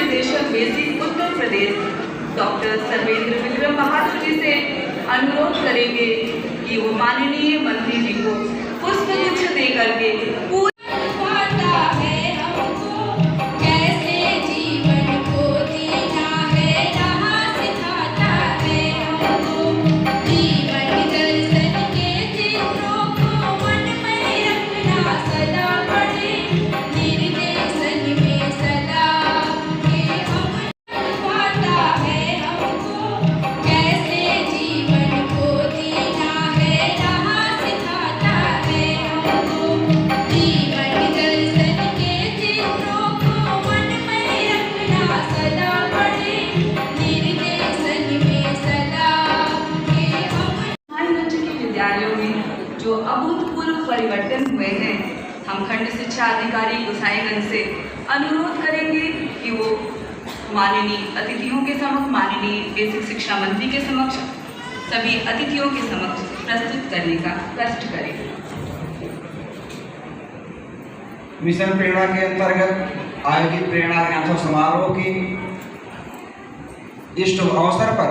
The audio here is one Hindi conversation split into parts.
निदेशक बेसिक उत्तर प्रदेश डॉक्टर सर्वेंद्र विक्रम बहादुर जी से अनुरोध करेंगे कि वो माननीय मंत्री जी को पुष्पगुच्छ दे करके जो अभूतपूर्व परिवर्तन हुए हैं, हम खंड शिक्षा अधिकारी गोसाईगंज से अनुरोध करेंगे कि वो माननीय अतिथियों के समक्ष, माननीय बेसिक शिक्षा मंत्री के समक्ष, सभी अतिथियों के समक्ष प्रस्तुत करने का कष्ट करें। मिशन प्रेरणा के अंतर्गत आयोजित प्रेरणा ज्ञानोत्सव समारोह के इस शुभ अवसर पर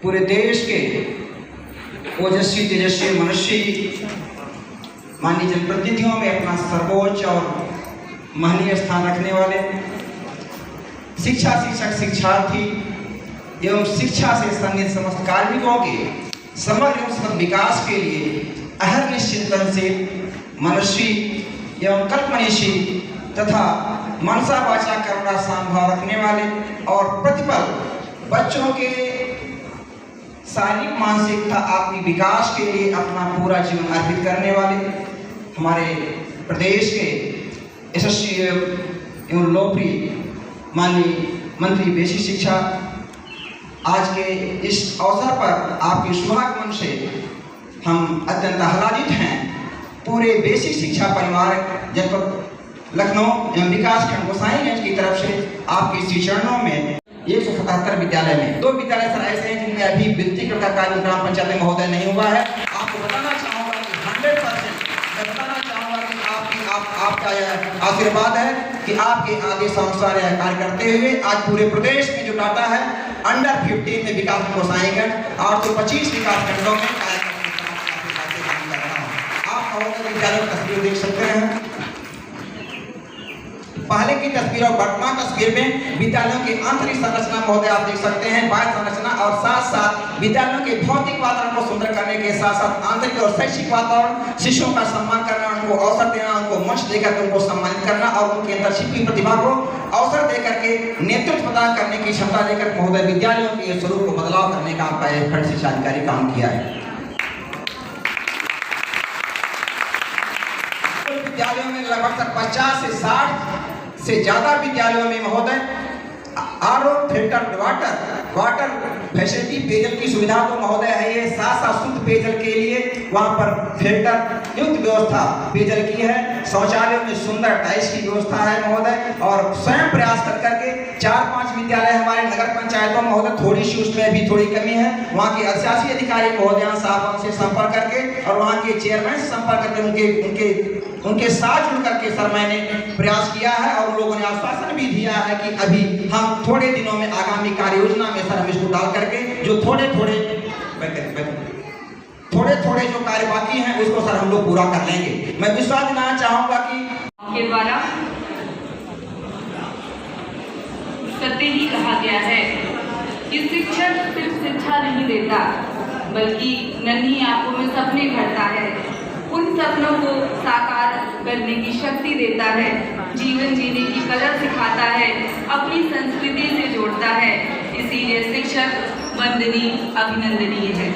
पूरे देश के ओजस्वी तेजस्वी मनुष्य माननीय जनप्रतिनिधियों में अपना सर्वोच्च और महनीय स्थान रखने वाले शिक्षा शिक्षक, शिक्षार्थी एवं शिक्षा से संबंधित समस्त कार्मिकों के समग्र एवं सतत विकास के लिए अहम चिंतन से मनुष्य एवं कल्पनीशी तथा मनसा वाचा करुणा संभाव रखने वाले और प्रतिपल बच्चों के शारीरिक, मानसिक तथा आत्मिक विकास के लिए अपना पूरा जीवन अर्पित करने वाले हमारे प्रदेश के यशस्वी एवं लोकप्रिय माननीय मंत्री बेसिक शिक्षा, आज के इस अवसर पर आपके शुभागमन से हम अत्यंत आह्लादित हैं। पूरे बेसिक शिक्षा परिवार जनपद लखनऊ एवं विकास खंड गोसाईगंज की तरफ से आपके श्री चरणों में 177 विद्यालय में 2 विद्यालय सर ऐसे हैं जिनमें अभी वित्तीयकृत का कार्य ग्राम पंचायत में महोदय नहीं हुआ है। आपको बताना चाहूँगा कि 100% मैं बताना चाहूँगा कि आपका यह आशीर्वाद है कि आपके आदेश अनुसार यह कार्य करते हुए आज पूरे प्रदेश में जो डाटा है अंडर 15 में विकास गोसाईगंज 825 विकास खंडों में कार्य कर रहा हूँ। आप महोदय विद्यालय की तस्वीर देख सकते हैं। पहले की तस्वीर और वर्तमान तस्वीर में विद्यालयों की आंतरिक संरचना महोदय आप देख सकते हैं, बाह्य संरचना और साथ साथ विद्यालयों के भौतिक वातावरण को सुंदर करने के साथ साथ आंतरिक और शैक्षिक वातावरण, शिष्यों का सम्मान करना, उनको अवसर देना, उनको मंच देकर उनको सम्मानित करना और उनके अंदर छिपी प्रतिभा को अवसर देकर के नेतृत्व प्रदान करने की क्षमता देकर महोदय विद्यालयों के स्वरूप को बदलाव करने का आपका एक खंड शिक्षा अधिकारी काम किया है। विद्यालयों में लगभग 50 से 60 से ज्यादा विद्यालयों में महोदय आरओ, फिल्टर वाटर फैसिलिटी, पेयजल की सुविधा तो महोदय है ये, साथ साथ शुद्ध पेयजल के लिए वहाँ पर फिल्टर युक्त व्यवस्था पेयजल की है। शौचालयों में सुंदर टाइल्स की व्यवस्था है महोदय और स्वयं प्रयास कर करके 4-5 विद्यालय हमारे नगर पंचायतों में महोदय थोड़ी सी उसमें भी थोड़ी कमी है। वहाँ के अधिशासी अधिकारी महोदय साहब से संपर्क करके और वहाँ के चेयरमैन से संपर्क करके उनके साथ जुड़ करके सर मैंने प्रयास किया है और लोगों ने आश्वासन भी दिया है कि अभी हम थोड़े दिनों में आगामी कार्य योजना में सर हम इसको डाल करके जो थोड़े थोड़े जो कार्य बाकी हैं उसको सर हम लोग पूरा कर लेंगे। मैं विश्वास दिलाना चाहूंगा कि के द्वारा सत्य ही कहा गया है कि शिक्षक सिर्फ शिक्षा नहीं देता बल्कि नन्ही आंखों में सपने भरता है, उन सपनों को साकार करने की शक्ति देता है, जीवन जीने की कला सिखाता है, अपनी संस्कृति से जोड़ता है। इसीलिए शिक्षक वंदनीय, अभिनंदनीय है।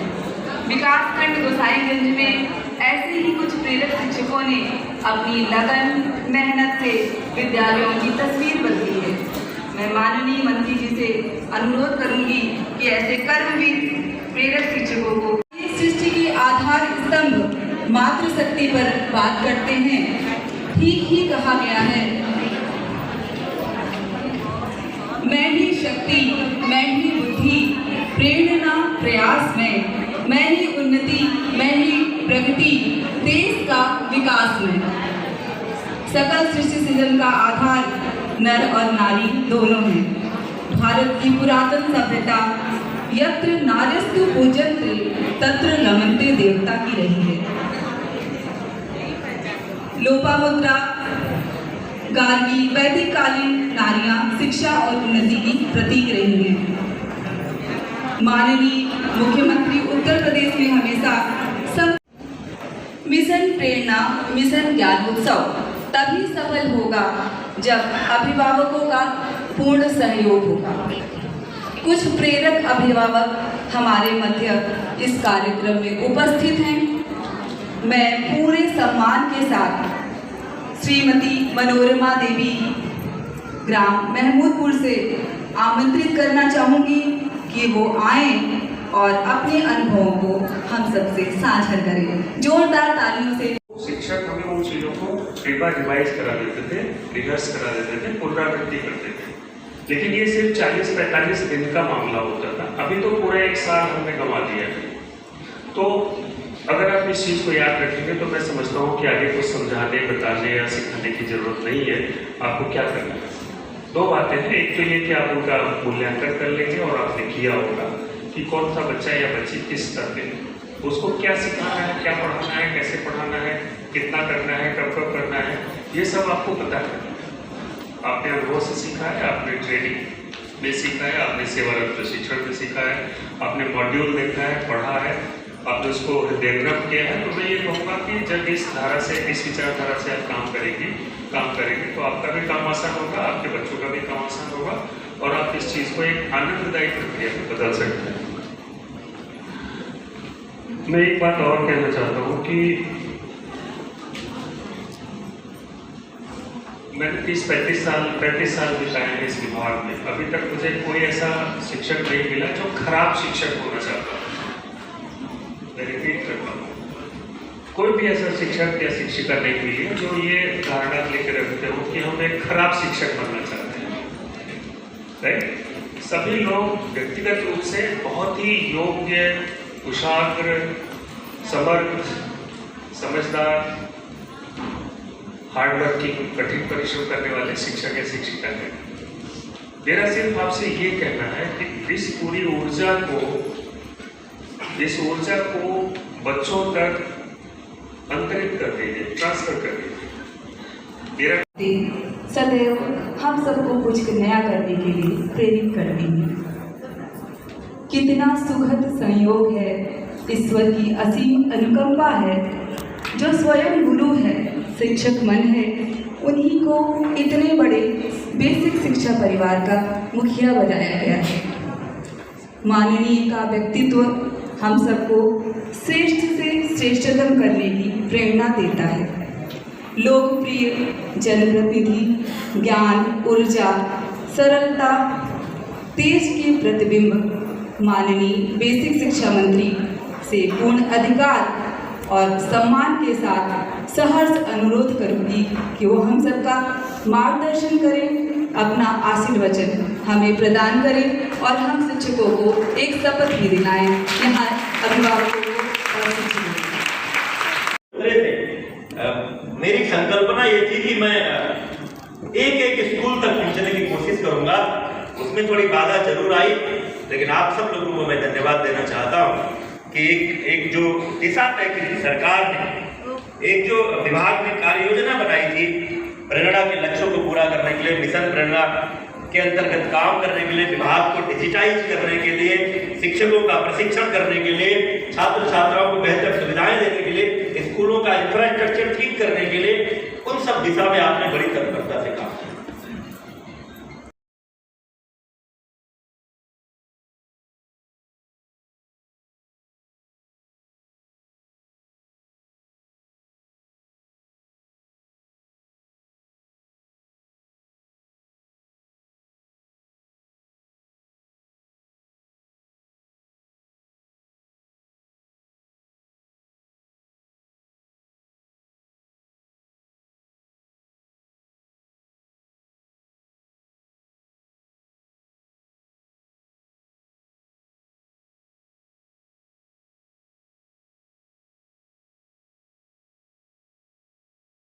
विकास खंड गोसाईगंज में ऐसे ही कुछ प्रेरक शिक्षकों ने अपनी लगन मेहनत से विद्यालयों की तस्वीर बदली है। मैं माननीय मंत्री जी से अनुरोध करूंगी कि ऐसे कर्मवीर प्रेरक शिक्षकों को सृष्टि की आधार स्तंभ मातृशक्ति पर बात करते हैं। ठीक ही कहा गया है, मैं ही शक्ति, मैं ही बुद्धि, प्रेरणा प्रयास में, मैं ही उन्नति, मैं ही प्रगति, देश का विकास में। सकल सृष्टि सृजन का आधार नर और नारी दोनों हैं। भारत की पुरातन सभ्यता यत्र नार्यस्तु पूजन्ते तत्र रमन्ते देवता की रही है। लोपामुद्रा, गार्गी, वैदिक कालीन नारियां शिक्षा और उन्नति की प्रतीक रही हैं। माननीय मुख्यमंत्री उत्तर प्रदेश में हमेशा मिशन प्रेरणा, मिशन ज्ञानोत्सव तभी सफल होगा जब अभिभावकों का पूर्ण सहयोग होगा। कुछ प्रेरक अभिभावक हमारे मध्य इस कार्यक्रम में उपस्थित हैं। मैं पूरे सम्मान के साथ श्रीमती मनोरमा देवी ग्राम महमूदपुर से आमंत्रित करना चाहूँगी कि वो आएं और अपने अनुभवों को हम सबसे साझा करें। जोरदार तालियों से। शिक्षक हमें उन चीज़ों को एक बार रिवाइज करा देते थे, रिहर्स करा देते थे, पुनरावृत्ति करते थे, लेकिन ये सिर्फ 40-45 दिन का मामला होता था। अभी तो पूरा 1 साल हमने गंवा दिया है। तो अगर आप इस चीज़ को याद रखेंगे तो मैं समझता हूँ कि आगे कुछ समझाने, बताने या सिखाने की जरूरत नहीं है। आपको क्या करना है, 2 बातें हैं। एक तो ये कि आप उनका मूल्यांकन कर लेंगे और आपने किया होगा कि कौन सा बच्चा या बच्ची किस स्तर पे, उसको क्या सिखाना है, क्या पढ़ाना है, कैसे पढ़ाना है, कितना करना है, कब कब करना है, ये सब आपको पता है। आपने अनुभव से सीखा है, आपने ट्रेनिंग में सीखा है, आपने सेवारत प्रशिक्षण में सीखा है, आपने मॉड्यूल देखा है, पढ़ा है, आपने उसको हृदयंगम किया है। तो मैं ये कहूँगा कि जब इस धारा से, इस विचारधारा से आप काम करेंगे तो आपका भी काम आसान होगा, आपके बच्चों का भी काम आसान होगा और आप इस चीज़ को एक आनंददायी प्रक्रिया में बदल सकते हैं। मैं एक बात और कहना चाहता हूँ कि मैंने 30-35 साल बिताए हैं इस विभाग में। अभी तक मुझे कोई ऐसा शिक्षक नहीं मिला जो खराब शिक्षक होना चाहता। मैं रिपीट करता हूँ, कोई भी ऐसा शिक्षक या शिक्षिका नहीं मिली जो ये धारणा लेकर रखते हो कि हम एक खराब शिक्षक बनना चाहते हैं। राइट? सभी लोग व्यक्तिगत रूप से बहुत ही योग्य, कुशाग्र, समर्थ, समझदार, हार्डवर्किंग, कठिन परिश्रम करने वाले शिक्षक या शिक्षिका है। मेरा सिर्फ आपसे ये कहना है कि इस पूरी ऊर्जा को बच्चों तक अंतरित कर दीजिए, ट्रांसफर कर दीजिए। सदैव हम सबको कुछ नया करने के लिए प्रेरित करती है। कितना सुखद संयोग है, ईश्वर की असीम अनुकंपा है। जो स्वयं गुरु है, शिक्षक मन है, उन्हीं को इतने बड़े बेसिक शिक्षा परिवार का मुखिया बनाया गया है। माननीय का व्यक्तित्व हम सबको श्रेष्ठ से श्रेष्ठतम करने की प्रेरणा देता है। लोकप्रिय, जनप्रतिनिधि, ज्ञान, ऊर्जा, सरलता, तेज के प्रतिबिंब माननीय बेसिक शिक्षा मंत्री से पूर्ण अधिकार और सम्मान के साथ सहर्ष अनुरोध करूंगी कि वो हम सबका मार्गदर्शन करें, अपना आशीर्वचन हमें प्रदान करें और हम शिक्षकों को एक शपथ भी दिलाएं। यहाँ अभिभावकों को और शिक्षकों मेरी संकल्पना ये थी कि मैं एक स्कूल तक पहुंचने की कोशिश करूंगा। उसमें थोड़ी बाधा जरूर आई, लेकिन आप सब लोगों को मैं धन्यवाद देना चाहता हूं कि एक जो दिशा तय की थी सरकार ने, एक जो विभाग ने कार्य योजना बनाई थी प्रेरणा के लक्ष्यों को पूरा करने के लिए, मिशन प्रेरणा के अंतर्गत काम करने के लिए, विभाग को डिजिटाइज करने के लिए, शिक्षकों का प्रशिक्षण करने के लिए, छात्र छात्राओं को बेहतर सुविधाएं देने के लिए, स्कूलों का इंफ्रास्ट्रक्चर ठीक करने के लिए, उन सब दिशा में आपने बड़ी तत्परता से काम किया।